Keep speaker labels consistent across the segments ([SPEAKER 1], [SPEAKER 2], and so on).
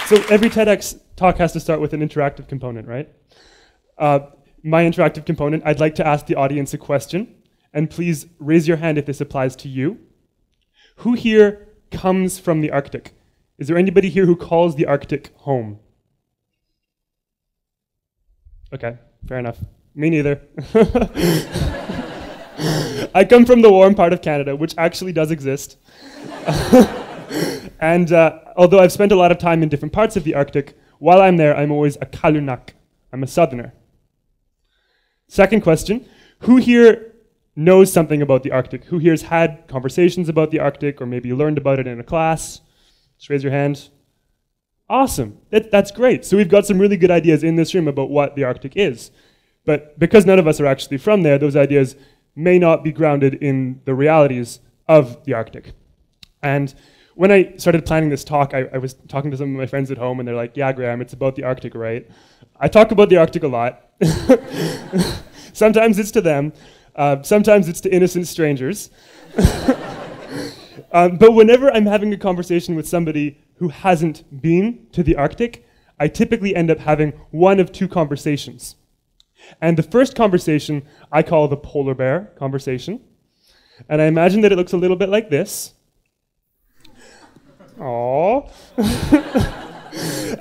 [SPEAKER 1] So every TEDx talk has to start with an interactive component, right? My interactive component, I'd like to ask the audience a question, and please raise your hand if this applies to you. Who here comes from the Arctic? Is there anybody here who calls the Arctic home? Okay, fair enough. Me neither. I come from the warm part of Canada, which actually does exist. And although I've spent a lot of time in different parts of the Arctic, while I'm there, I'm always a Kalunak. I'm a southerner. Second question, who here knows something about the Arctic? Who here has had conversations about the Arctic, or maybe learned about it in a class? Just raise your hand. Awesome, that's great. So we've got some really good ideas in this room about what the Arctic is. But because none of us are actually from there, those ideas may not be grounded in the realities of the Arctic. And when I started planning this talk, I was talking to some of my friends at home, and they're like, yeah, Graham, it's about the Arctic, right? I talk about the Arctic a lot. Sometimes it's to them. Sometimes it's to innocent strangers. But whenever I'm having a conversation with somebody who hasn't been to the Arctic, I typically end up having one of two conversations. And the first conversation I call the polar bear conversation. And I imagine that it looks a little bit like this. Aww.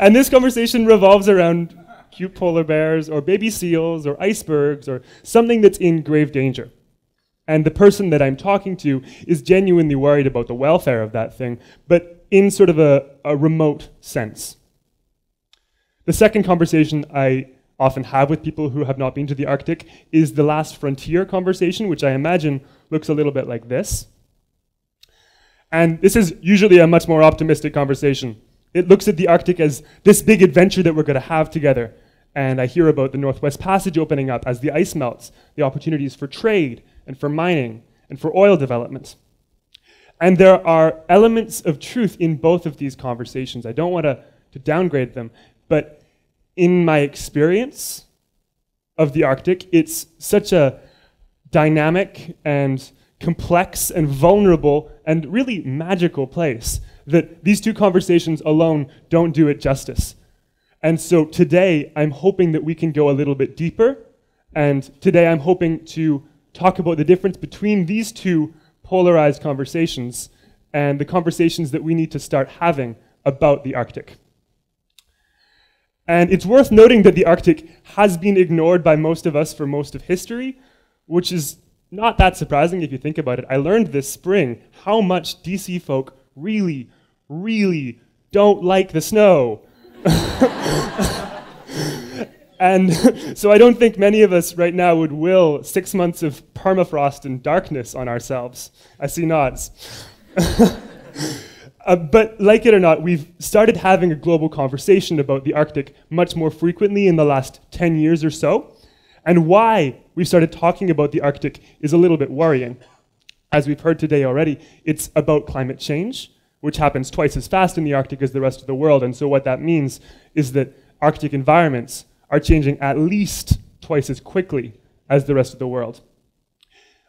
[SPEAKER 1] And this conversation revolves around cute polar bears or baby seals or icebergs or something that's in grave danger. And the person that I'm talking to is genuinely worried about the welfare of that thing, but in sort of a remote sense. The second conversation I often have with people who have not been to the Arctic is the last frontier conversation, which I imagine looks a little bit like this. And this is usually a much more optimistic conversation. It looks at the Arctic as this big adventure that we're going to have together. And I hear about the Northwest Passage opening up as the ice melts, the opportunities for trade and for mining and for oil development. And there are elements of truth in both of these conversations. I don't want to downgrade them, but in my experience of the Arctic, it's such a dynamic and complex and vulnerable and really magical place that these two conversations alone don't do it justice. And so today, I'm hoping that we can go a little bit deeper, and today I'm hoping to talk about the difference between these two polarized conversations and the conversations that we need to start having about the Arctic. And it's worth noting that the Arctic has been ignored by most of us for most of history, which is not that surprising if you think about it. I learned this spring how much DC folk really, really don't like the snow. And so I don't think many of us right now would will 6 months of permafrost and darkness on ourselves. I see nods. But like it or not, we've started having a global conversation about the Arctic much more frequently in the last 10 years or so. And why we've started talking about the Arctic is a little bit worrying. As we've heard today already, it's about climate change, which happens twice as fast in the Arctic as the rest of the world. And so what that means is that Arctic environments are changing at least twice as quickly as the rest of the world.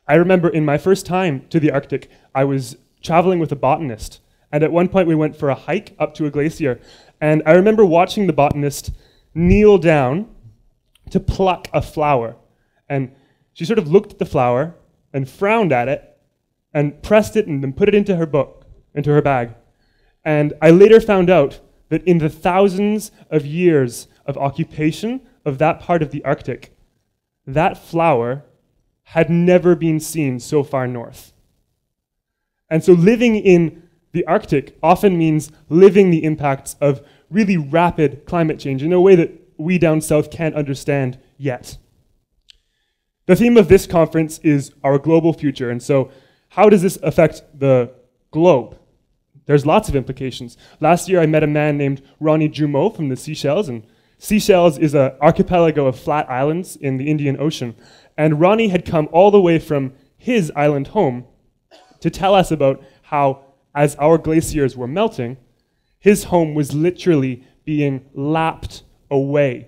[SPEAKER 1] I remember in my first time to the Arctic, I was traveling with a botanist. And at one point we went for a hike up to a glacier. And I remember watching the botanist kneel down to pluck a flower. And she sort of looked at the flower and frowned at it and pressed it and then put it into her book, into her bag. And I later found out that in the thousands of years of occupation of that part of the Arctic, that flower had never been seen so far north. And so living in the Arctic often means living the impacts of really rapid climate change in a way that we down south can't understand yet. The theme of this conference is our global future, and so how does this affect the globe? There's lots of implications. Last year I met a man named Ronnie Jumeau from the Seychelles, and Seychelles is an archipelago of flat islands in the Indian Ocean. And Ronnie had come all the way from his island home to tell us about how, as our glaciers were melting, his home was literally being lapped away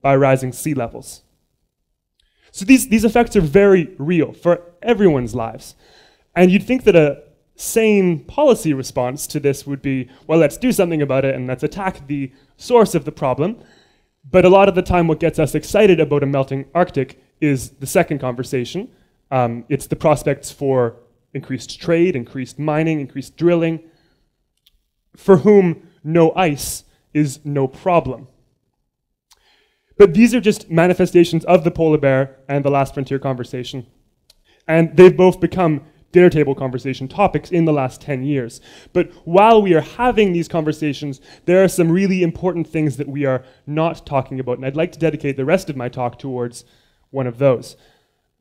[SPEAKER 1] by rising sea levels. So these effects are very real for everyone's lives. And you'd think that a sane policy response to this would be, well, let's do something about it and let's attack the source of the problem. But a lot of the time what gets us excited about a melting Arctic is the second conversation. It's the prospects for increased trade, increased mining, increased drilling, for whom no ice is no problem. But these are just manifestations of the polar bear and the last frontier conversation. And they've both become dinner table conversation topics in the last 10 years. But while we are having these conversations, there are some really important things that we are not talking about. And I'd like to dedicate the rest of my talk towards one of those.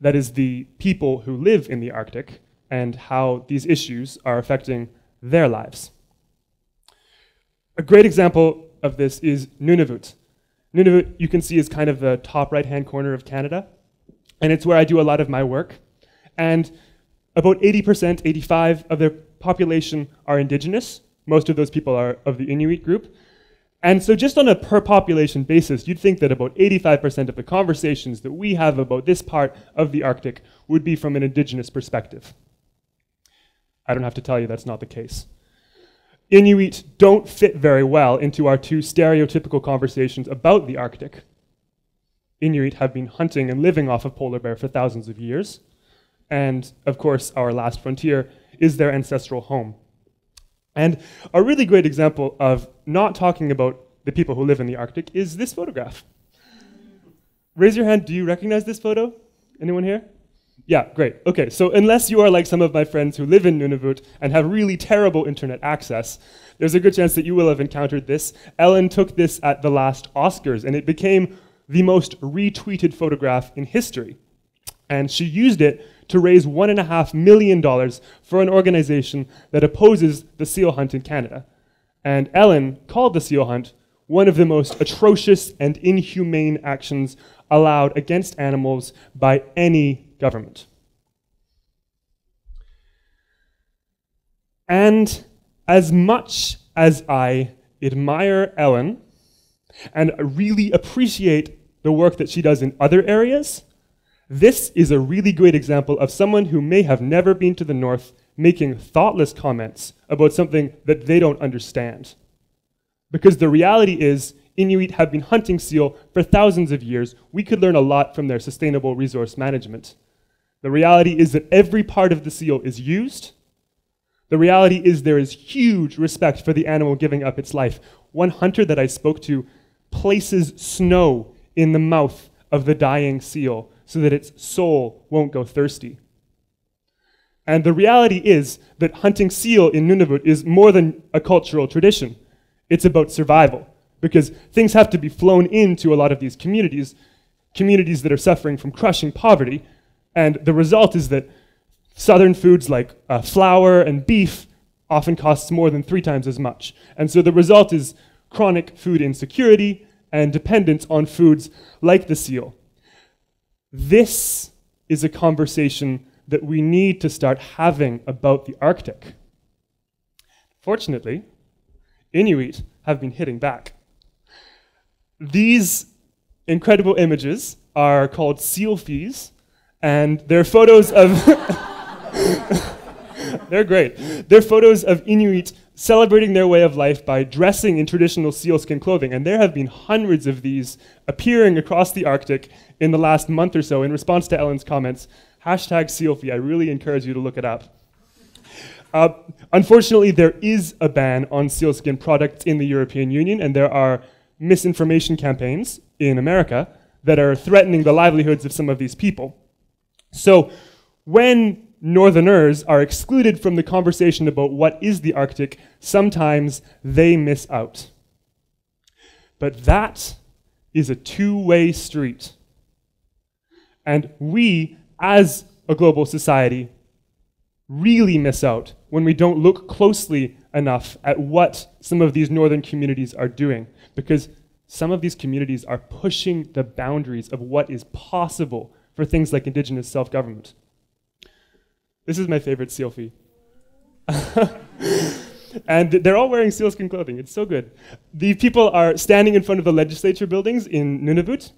[SPEAKER 1] That is the people who live in the Arctic and how these issues are affecting their lives. A great example of this is Nunavut. Nunavut, you can see, is kind of the top right-hand corner of Canada, and it's where I do a lot of my work. And about 80%, 85% of their population are Indigenous. Most of those people are of the Inuit group. And so just on a per population basis, you'd think that about 85% of the conversations that we have about this part of the Arctic would be from an Indigenous perspective. I don't have to tell you that's not the case. Inuit don't fit very well into our two stereotypical conversations about the Arctic. Inuit have been hunting and living off of polar bear for thousands of years. And of course, our last frontier is their ancestral home. And a really great example of not talking about the people who live in the Arctic is this photograph. Raise your hand, do you recognize this photo? Anyone here? Yeah, great. Okay, so unless you are like some of my friends who live in Nunavut and have really terrible internet access, there's a good chance that you will have encountered this. Ellen took this at the last Oscars, and it became the most retweeted photograph in history. And she used it to raise $1.5 million for an organization that opposes the seal hunt in Canada. And Ellen called the seal hunt one of the most atrocious and inhumane actions allowed against animals by any government. And as much as I admire Ellen and really appreciate the work that she does in other areas, this is a really great example of someone who may have never been to the North making thoughtless comments about something that they don't understand. Because the reality is, Inuit have been hunting seal for thousands of years. We could learn a lot from their sustainable resource management. The reality is that every part of the seal is used. The reality is there is huge respect for the animal giving up its life. One hunter that I spoke to places snow in the mouth of the dying seal so that its soul won't go thirsty. And the reality is that hunting seal in Nunavut is more than a cultural tradition. It's about survival, because things have to be flown into a lot of these communities that are suffering from crushing poverty, and the result is that southern foods like flour and beef often costs more than 3 times as much. And so the result is chronic food insecurity and dependence on foods like the seal. This is a conversation that we need to start having about the Arctic. Fortunately, Inuit have been hitting back. These incredible images are called selfies, and they're photos of they're great. They're photos of Inuit celebrating their way of life by dressing in traditional sealskin clothing, and there have been hundreds of these appearing across the Arctic in the last month or so in response to Ellen's comments. #selfie, I really encourage you to look it up. Unfortunately, there is a ban on sealskin products in the European Union, and there are misinformation campaigns in America that are threatening the livelihoods of some of these people. So when Northerners are excluded from the conversation about what is the Arctic, sometimes they miss out. But that is a two-way street. And we, as a global society, really miss out when we don't look closely enough at what some of these northern communities are doing, because some of these communities are pushing the boundaries of what is possible for things like Indigenous self-government. This is my favorite selfie. And they're all wearing sealskin clothing. It's so good. The people are standing in front of the legislature buildings in Nunavut.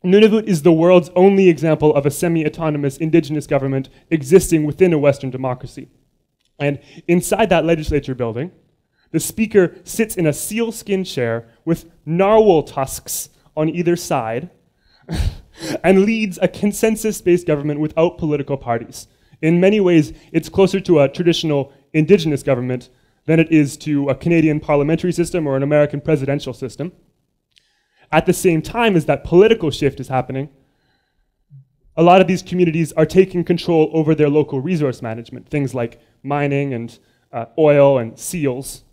[SPEAKER 1] Nunavut is the world's only example of a semi-autonomous Indigenous government existing within a Western democracy. And inside that legislature building, the speaker sits in a sealskin chair with narwhal tusks on either side and leads a consensus-based government without political parties. In many ways, it's closer to a traditional Indigenous government than it is to a Canadian parliamentary system or an American presidential system. At the same time as that political shift is happening, a lot of these communities are taking control over their local resource management, things like mining and oil and seals.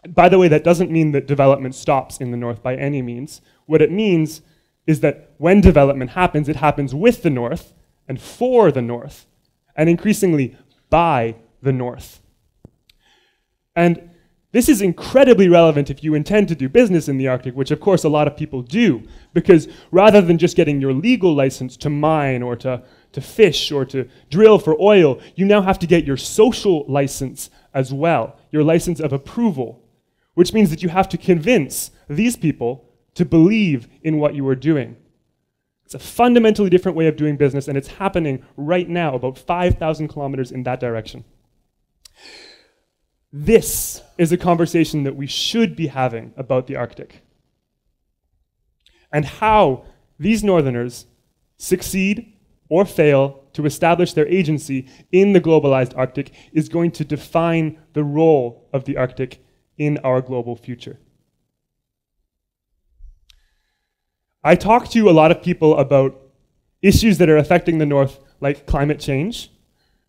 [SPEAKER 1] By the way, that doesn't mean that development stops in the North by any means. What it means is that when development happens, it happens with the North and for the North, and increasingly by the North. And this is incredibly relevant if you intend to do business in the Arctic, which of course a lot of people do, because rather than just getting your legal license to mine or to fish or to drill for oil, you now have to get your social license as well, your license of approval, which means that you have to convince these people to believe in what you are doing. It's a fundamentally different way of doing business, and it's happening right now, about 5,000 kilometers in that direction. This is a conversation that we should be having about the Arctic, and how these Northerners succeed or fail to establish their agency in the globalized Arctic is going to define the role of the Arctic in our global future. I talk to a lot of people about issues that are affecting the North, like climate change,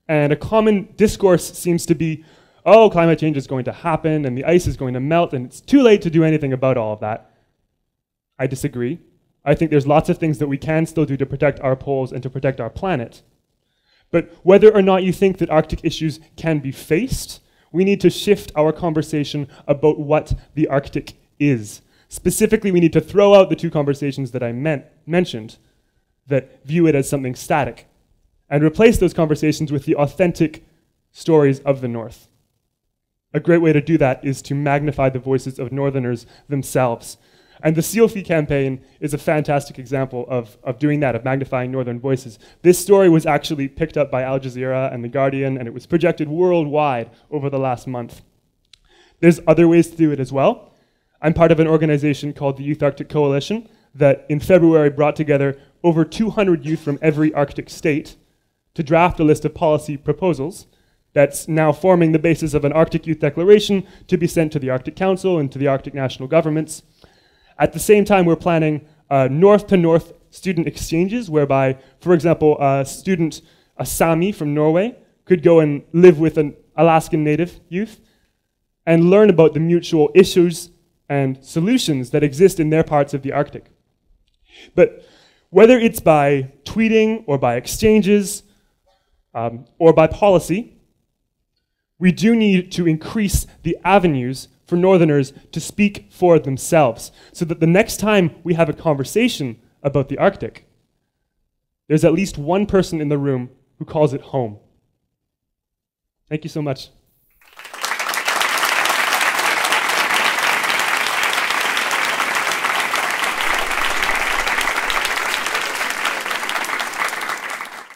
[SPEAKER 1] and a common discourse seems to be, oh, climate change is going to happen, and the ice is going to melt, and it's too late to do anything about all of that. I disagree. I think there's lots of things that we can still do to protect our poles and to protect our planet. But whether or not you think that Arctic issues can be faced, we need to shift our conversation about what the Arctic is. Specifically, we need to throw out the two conversations that I mentioned that view it as something static, and replace those conversations with the authentic stories of the North. A great way to do that is to magnify the voices of Northerners themselves. And the Seal Fee campaign is a fantastic example of doing that, of magnifying Northern voices. This story was actually picked up by Al Jazeera and The Guardian, and it was projected worldwide over the last month. There's other ways to do it as well. I'm part of an organization called the Youth Arctic Coalition that in February brought together over 200 youth from every Arctic state to draft a list of policy proposals that's now forming the basis of an Arctic Youth Declaration to be sent to the Arctic Council and to the Arctic national governments. At the same time, we're planning north-to-north student exchanges whereby, for example, a student, a Sami from Norway, could go and live with an Alaskan Native youth and learn about the mutual issues and solutions that exist in their parts of the Arctic. But whether it's by tweeting or by exchanges or by policy, we do need to increase the avenues for Northerners to speak for themselves, so that the next time we have a conversation about the Arctic, there's at least one person in the room who calls it home. Thank you so much.